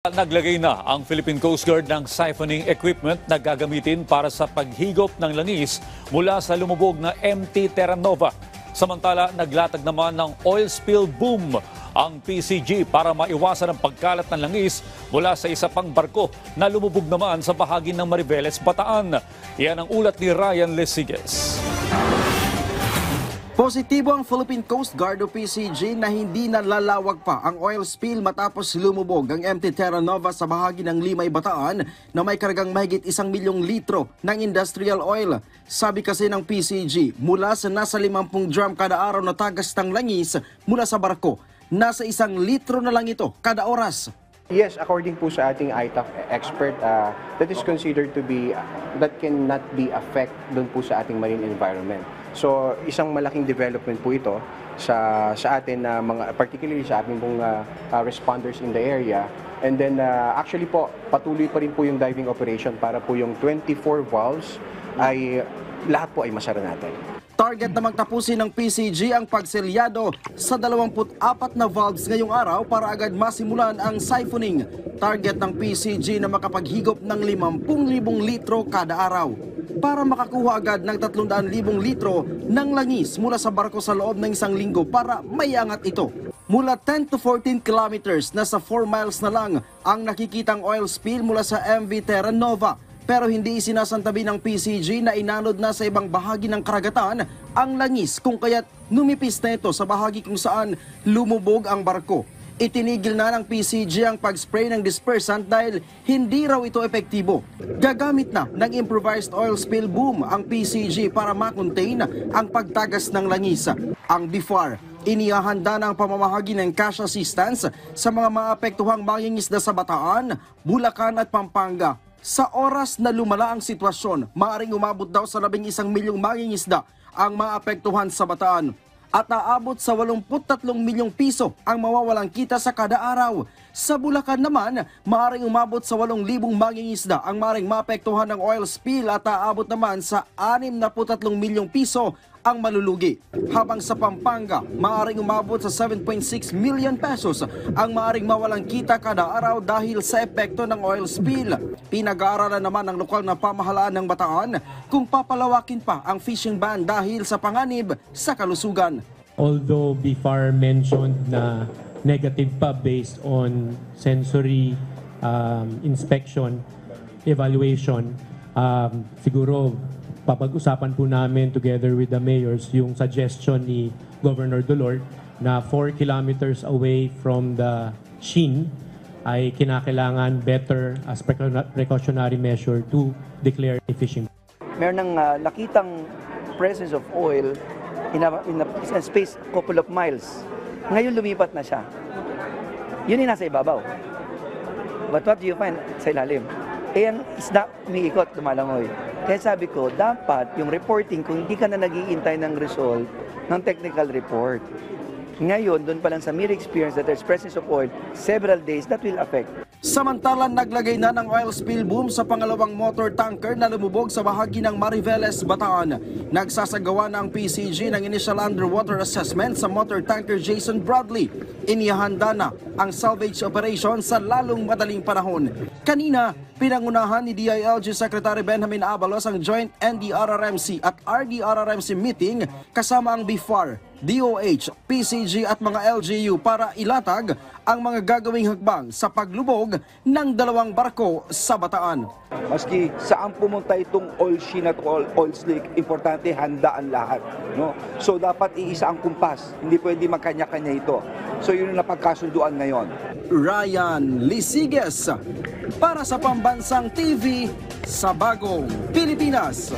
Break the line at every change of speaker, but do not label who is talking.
Naglagay na ang Philippine Coast Guard ng siphoning equipment na gagamitin para sa paghigop ng langis mula sa lumubog na MT Terra Nova. Samantala, naglatag naman ng oil spill boom ang PCG para maiwasan ang pagkalat ng langis mula sa isa pang barko na lumubog naman sa bahagi ng Mariveles, Bataan. Yan ang ulat ni Ryan Lesiges.
Positibo ang Philippine Coast Guard o PCG na hindi nalalawag pa ang oil spill matapos lumubog ang MT Terra Nova sa bahagi ng Limay, Bataan na may kargang mahigit 1 milyong litro ng industrial oil. Sabi kasi ng PCG, mula sa nasa 50 drum kada araw na tagas ng langis mula sa barko, nasa 1 litro na lang ito kada oras.
Yes, according po sa ating ITAF expert, that is considered to be, that cannot be affect doon po sa ating marine environment. So, isang malaking development po ito sa atin na particularly sa ating pong responders in the area. And then actually po, patuloy pa rin po yung diving operation para po yung 24 valves ay lahat po ay masara natin.
Target na magtapusin ng PCG ang pagselyado sa 24 na valves ngayong araw para agad masimulan ang siphoning. Target ng PCG na makapaghigop ng 50,000 litro kada araw para makakuha agad ng 300,000 litro ng langis mula sa barko sa loob ng 1 linggo para maiangat ito. Mula 10 to 14 kilometers, nasa 4 miles na lang ang nakikitang oil spill mula sa MV Terra Nova. Pero hindi isinasantabi ng PCG na inanod na sa ibang bahagi ng karagatan ang langis kung kaya't numipis na ito sa bahagi kung saan lumubog ang barko. Itinigil na ng PCG ang pag-spray ng dispersant dahil hindi raw ito epektibo. Gagamit na ng improvised oil spill boom ang PCG para makontain ang pagtagas ng langis. Ang BIFAR, inihahanda ng pamamahagi ng cash assistance sa mga maapektuhang mangingisda sa Bataan, Bulacan at Pampanga. Sa oras na lumala ang sitwasyon, maaaring umabot daw sa 11 milyong mangingisda ang maapektuhan sa Bataan at aabot sa 83 milyong piso ang mawawalang kita sa kada araw. Sa Bulacan naman, maaaring umabot sa 8,000 mangingisda ang maaaring maapektuhan ng oil spill at aabot naman sa 63 milyong piso ang malulugi. Habang sa Pampanga, maaaring umabot sa 7.6 million pesos ang maaaring mawalang kita kada araw dahil sa epekto ng oil spill. Pinag-aaralan naman ng lokal na pamahalaan ng Bataan kung papalawakin pa ang fishing ban dahil sa panganib sa kalusugan.
Although BIFAR mentioned na negative pa based on sensory inspection, evaluation, siguro papag-usapan po namin together with the mayors yung suggestion ni Governor Dolor na 4 kilometers away from the Shin ay kinakailangan better as precautionary measure to declare a fishing.
Meron ng nakitang presence of oil in a space couple of miles. Ngayon lumipat na siya. Yun yung nasa ibabaw. But what do you find sa ilalim? Ang isda umiikot, lumalangoy. Kaya sabi ko, dapat yung reporting, kung hindi ka na nag-iintay ng result ng technical report, ngayon, doon pa lang sa mere experience that there's presence of oil, several days, that will affect.
Samantalang naglagay na ng oil spill boom sa pangalawang motor tanker na lumubog sa bahagi ng Mariveles, Bataan. Nagsasagawa na ang PCG ng initial underwater assessment sa motor tanker Jason Bradley. Inihanda na ang salvage operation sa lalong madaling panahon. Kanina, pinangunahan ni DILG Secretary Benjamin Abalos ang joint NDRRMC at RDRRMC meeting kasama ang BIFAR, DOH, PCG at mga LGU para ilatag ang mga gagawing hakbang sa paglubog ng 2 barko sa Bataan.
Maski saan pumunta itong oil sheen at oil slick, importante handa ang lahat. No? So dapat iisa ang kumpas, hindi pwede magkanya-kanya ito. So yun ang napagkasunduan ngayon.
Ryan Lesiges para sa Pambansang TV sa Bagong Pilipinas.